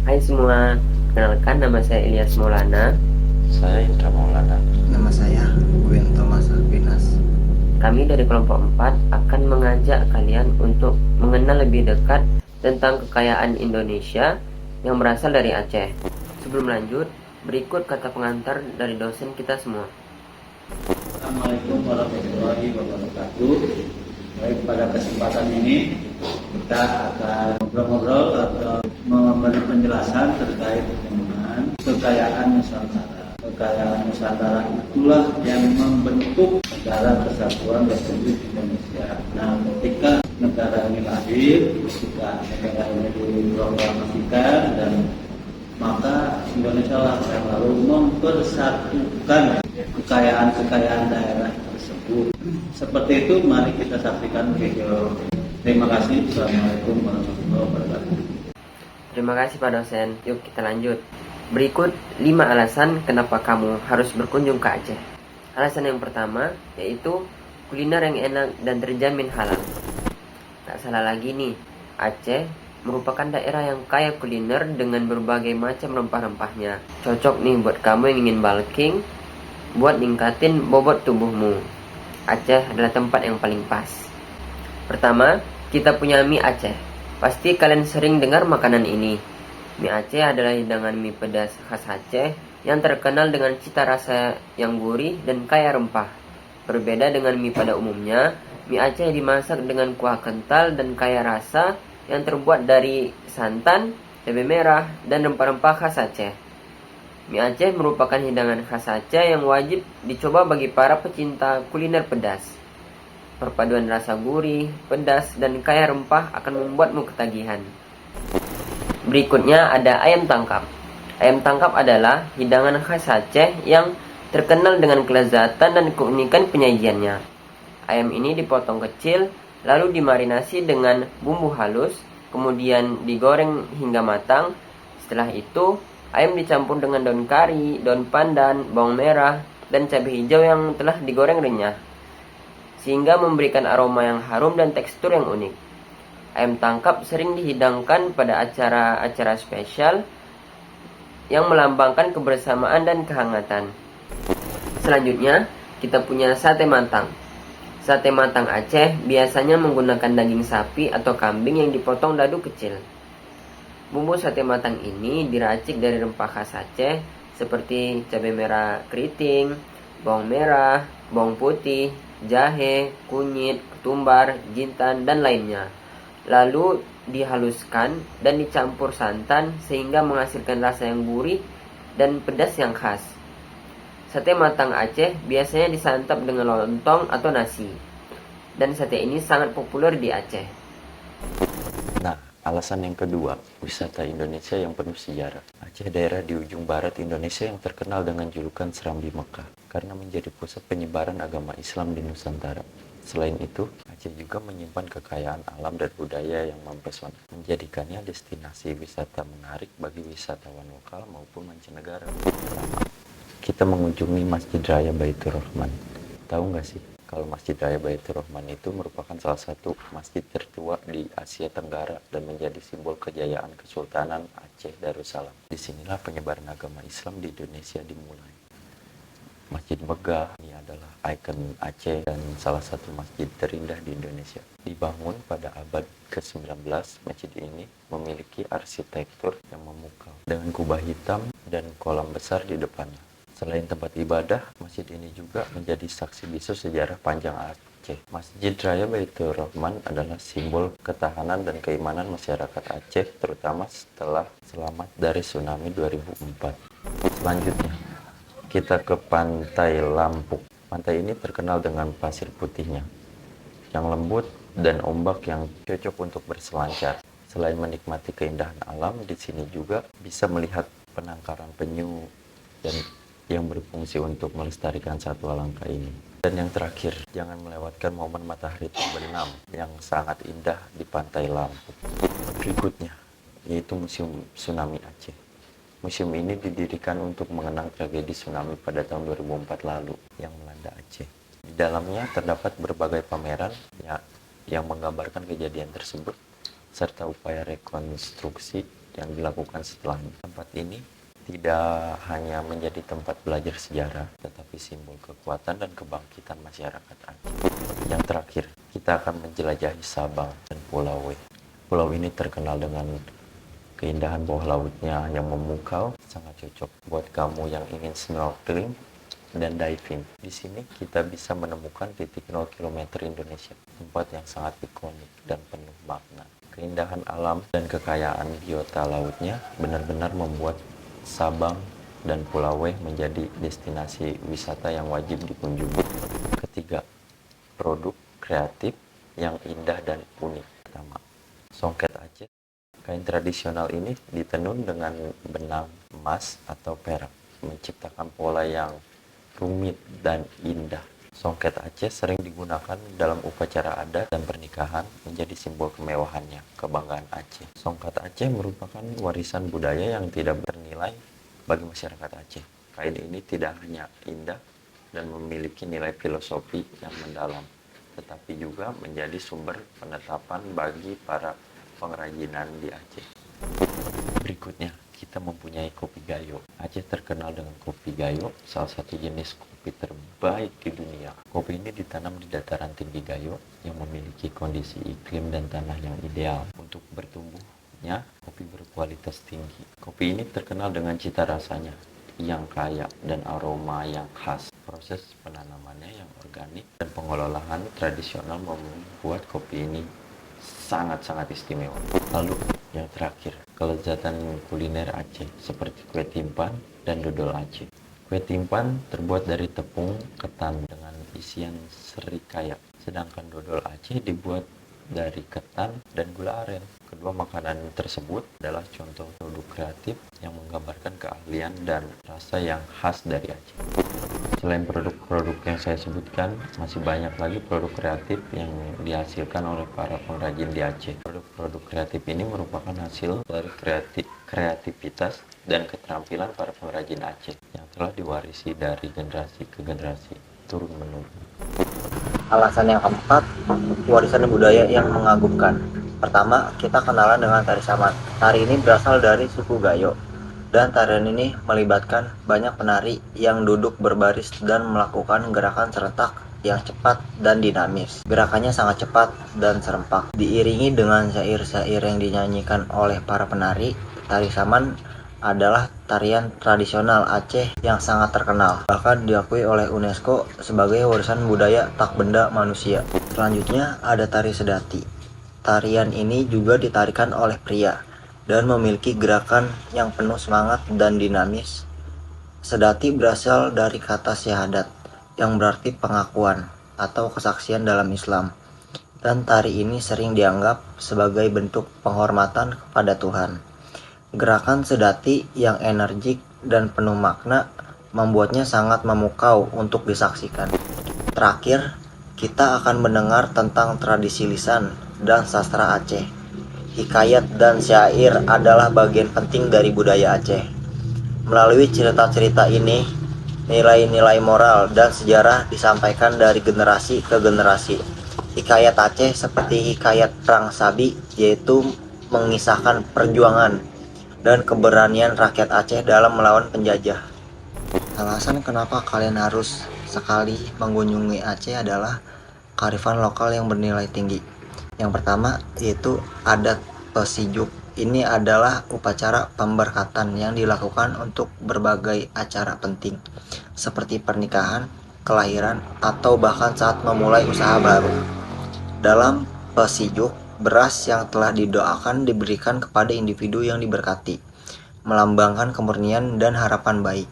Hai semua, kenalkan nama saya Ilyas Maulana. Saya Indra Maulana. Nama saya Gwen Thomas Albinas. Kami dari kelompok 4 akan mengajak kalian untuk mengenal lebih dekat tentang kekayaan Indonesia yang berasal dari Aceh. Sebelum lanjut, berikut kata pengantar dari dosen kita semua. Assalamualaikum warahmatullahi wabarakatuh. Baik, pada kesempatan ini kita akan ngobrol-ngobrol atau memberi penjelasan terkait dengan kekayaan Nusantara. Kekayaan Nusantara itulah yang membentuk negara kesatuan Republik Indonesia. Nah, ketika negara ini lahir, ketika negara ini diproklamasikan, dan maka Indonesia lah yang lalu mempersatukan kekayaan-kekayaan daerah tersebut. Seperti itu, mari kita saksikan video. Terima kasih. Assalamualaikum warahmatullahi wabarakatuh. Terima kasih Pak dosen. Yuk kita lanjut. Berikut 5 alasan kenapa kamu harus berkunjung ke Aceh. Alasan yang pertama yaitu kuliner yang enak dan terjamin halal. Tak salah lagi nih, Aceh merupakan daerah yang kaya kuliner dengan berbagai macam rempah-rempahnya. Cocok nih buat kamu yang ingin bulking, buat ningkatin bobot tubuhmu. Aceh adalah tempat yang paling pas. Pertama, kita punya mie Aceh. Pasti kalian sering dengar makanan ini. Mie Aceh adalah hidangan mie pedas khas Aceh yang terkenal dengan cita rasa yang gurih dan kaya rempah. Berbeda dengan mie pada umumnya, mie Aceh dimasak dengan kuah kental dan kaya rasa yang terbuat dari santan, cabai merah, dan rempah-rempah khas Aceh. Mie Aceh merupakan hidangan khas Aceh yang wajib dicoba bagi para pecinta kuliner pedas. Perpaduan rasa gurih, pedas, dan kaya rempah akan membuatmu ketagihan. Berikutnya ada ayam tangkap. Ayam tangkap adalah hidangan khas Aceh yang terkenal dengan kelezatan dan keunikan penyajiannya. Ayam ini dipotong kecil, lalu dimarinasi dengan bumbu halus, kemudian digoreng hingga matang. Setelah itu, ayam dicampur dengan daun kari, daun pandan, bawang merah, dan cabai hijau yang telah digoreng renyah, sehingga memberikan aroma yang harum dan tekstur yang unik. Ayam tangkap sering dihidangkan pada acara-acara spesial yang melambangkan kebersamaan dan kehangatan. Selanjutnya, kita punya sate matang. Sate matang Aceh biasanya menggunakan daging sapi atau kambing yang dipotong dadu kecil. Bumbu sate matang ini diracik dari rempah khas Aceh seperti cabai merah keriting, bawang merah, bawang putih, jahe, kunyit, ketumbar, jintan, dan lainnya. Lalu dihaluskan dan dicampur santan sehingga menghasilkan rasa yang gurih dan pedas yang khas. Sate matang Aceh biasanya disantap dengan lontong atau nasi. Dan sate ini sangat populer di Aceh. Nah, alasan yang kedua, wisata Indonesia yang penuh sejarah. Aceh daerah di ujung barat Indonesia yang terkenal dengan julukan Serambi Mekah karena menjadi pusat penyebaran agama Islam di Nusantara. Selain itu, Aceh juga menyimpan kekayaan alam dan budaya yang mempesona, menjadikannya destinasi wisata menarik bagi wisatawan lokal maupun mancanegara. Pertama, kita mengunjungi Masjid Raya Baitur Rahman. Tahu nggak sih, kalau Masjid Raya Baitur Rahman itu merupakan salah satu masjid tertua di Asia Tenggara dan menjadi simbol kejayaan Kesultanan Aceh Darussalam. Disinilah penyebaran agama Islam di Indonesia dimulai. Masjid Megah ini adalah ikon Aceh dan salah satu masjid terindah di Indonesia. Dibangun pada abad ke-19, masjid ini memiliki arsitektur yang memukau dengan kubah hitam dan kolam besar di depannya. Selain tempat ibadah, masjid ini juga menjadi saksi bisu sejarah panjang Aceh. Masjid Raya Baitur Rahman adalah simbol ketahanan dan keimanan masyarakat Aceh, terutama setelah selamat dari tsunami 2004. Selanjutnya, kita ke Pantai Lampuk. Pantai ini terkenal dengan pasir putihnya yang lembut dan ombak yang cocok untuk berselancar. Selain menikmati keindahan alam, di sini juga bisa melihat penangkaran penyu dan yang berfungsi untuk melestarikan satwa langka ini. Dan yang terakhir, jangan melewatkan momen matahari terbenam yang sangat indah di Pantai Lampuk. Berikutnya, yaitu Museum Tsunami Aceh. Museum ini didirikan untuk mengenang tragedi tsunami pada tahun 2004 lalu yang melanda Aceh. Di dalamnya terdapat berbagai pameran yang menggambarkan kejadian tersebut, serta upaya rekonstruksi yang dilakukan setelahnya. Tempat ini tidak hanya menjadi tempat belajar sejarah, tetapi simbol kekuatan dan kebangkitan masyarakat Aceh. Yang terakhir, kita akan menjelajahi Sabang dan Pulau W. Pulau ini terkenal dengan keindahan bawah lautnya yang memukau, sangat cocok buat kamu yang ingin snorkeling dan diving. Di sini kita bisa menemukan titik 0 km Indonesia, tempat yang sangat ikonik dan penuh makna. Keindahan alam dan kekayaan biota lautnya benar-benar membuat Sabang dan Pulau W menjadi destinasi wisata yang wajib dikunjungi. Ketiga, produk kreatif yang indah dan unik. Pertama, songket Aceh. Kain tradisional ini ditenun dengan benang emas atau perak, menciptakan pola yang rumit dan indah. Songket Aceh sering digunakan dalam upacara adat dan pernikahan, menjadi simbol kemewahannya, kebanggaan Aceh. Songket Aceh merupakan warisan budaya yang tidak bernilai bagi masyarakat Aceh. Kain ini tidak hanya indah dan memiliki nilai filosofi yang mendalam, tetapi juga menjadi sumber penetapan bagi para pengrajinan di Aceh. Berikutnya, kita mempunyai kopi gayo. Aceh terkenal dengan kopi gayo, salah satu jenis kopi terbaik di dunia. Kopi ini ditanam di dataran tinggi gayo yang memiliki kondisi iklim dan tanah yang ideal untuk bertumbuhnya kopi berkualitas tinggi. Kopi ini terkenal dengan cita rasanya yang kaya dan aroma yang khas. Proses penanamannya yang organik dan pengelolaan tradisional membuat kopi ini sangat-sangat istimewa. Lalu yang terakhir, kelezatan kuliner Aceh seperti kue timpan dan dodol Aceh. Kue timpan terbuat dari tepung ketan dengan isian serikaya, sedangkan dodol Aceh dibuat dari ketan dan gula aren. Kedua makanan tersebut adalah contoh produk kreatif yang menggambarkan keahlian dan rasa yang khas dari Aceh. Selain produk-produk yang saya sebutkan, masih banyak lagi produk kreatif yang dihasilkan oleh para pengrajin di Aceh. Produk-produk kreatif ini merupakan hasil dari kreativitas dan keterampilan para pengrajin Aceh yang telah diwarisi dari generasi ke generasi, turun-menurun. Alasan yang keempat, warisan budaya yang mengagumkan. Pertama, kita kenalan dengan tari saman. Tari ini berasal dari suku Gayo, dan tarian ini melibatkan banyak penari yang duduk berbaris dan melakukan gerakan serentak yang cepat dan dinamis. Gerakannya sangat cepat dan serempak. Diiringi dengan syair-syair yang dinyanyikan oleh para penari, tari saman adalah tarian tradisional Aceh yang sangat terkenal, bahkan diakui oleh UNESCO sebagai warisan budaya tak benda manusia. Selanjutnya ada tari sedati. Tarian ini juga ditarikan oleh pria dan memiliki gerakan yang penuh semangat dan dinamis. Sedati berasal dari kata syahadat yang berarti pengakuan atau kesaksian dalam Islam, dan tari ini sering dianggap sebagai bentuk penghormatan kepada Tuhan. Gerakan sedati yang energik dan penuh makna membuatnya sangat memukau untuk disaksikan. Terakhir, kita akan mendengar tentang tradisi lisan dan sastra Aceh. Hikayat dan syair adalah bagian penting dari budaya Aceh. Melalui cerita-cerita ini, nilai-nilai moral dan sejarah disampaikan dari generasi ke generasi. Hikayat Aceh seperti hikayat Perang Sabi, yaitu mengisahkan perjuangan dan keberanian rakyat Aceh dalam melawan penjajah. Alasan kenapa kalian harus sekali mengunjungi Aceh adalah kearifan lokal yang bernilai tinggi. Yang pertama yaitu adat Pesijuk. Ini adalah upacara pemberkatan yang dilakukan untuk berbagai acara penting seperti pernikahan, kelahiran, atau bahkan saat memulai usaha baru. Dalam Pesijuk, beras yang telah didoakan diberikan kepada individu yang diberkati, melambangkan kemurnian dan harapan baik.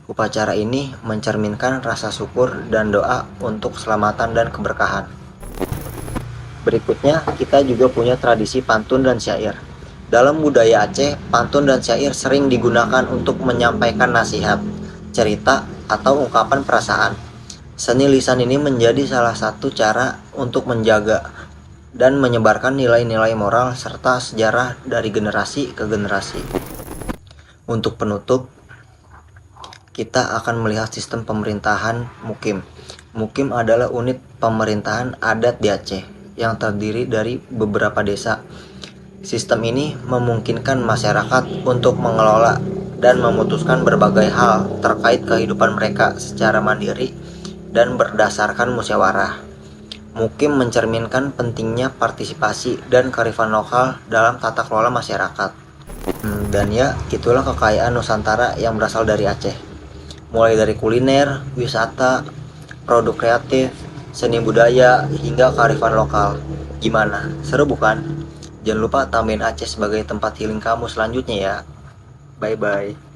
Upacara ini mencerminkan rasa syukur dan doa untuk keselamatan dan keberkahan. Berikutnya, kita juga punya tradisi pantun dan syair. Dalam budaya Aceh, pantun dan syair sering digunakan untuk menyampaikan nasihat, cerita, atau ungkapan perasaan. Seni lisan ini menjadi salah satu cara untuk menjaga dan menyebarkan nilai-nilai moral serta sejarah dari generasi ke generasi. Untuk penutup, kita akan melihat sistem pemerintahan Mukim. Mukim adalah unit pemerintahan adat di Aceh yang terdiri dari beberapa desa Sistem ini memungkinkan masyarakat untuk mengelola dan memutuskan berbagai hal terkait kehidupan mereka secara mandiri dan berdasarkan musyawarah. Mukim mencerminkan pentingnya partisipasi dan kearifan lokal dalam tata kelola masyarakat. Dan ya, itulah kekayaan Nusantara yang berasal dari Aceh. Mulai dari kuliner, wisata, produk kreatif, seni budaya, hingga kearifan lokal. Gimana? Seru bukan? Jangan lupa tambahin Aceh sebagai tempat healing kamu selanjutnya ya. Bye-bye.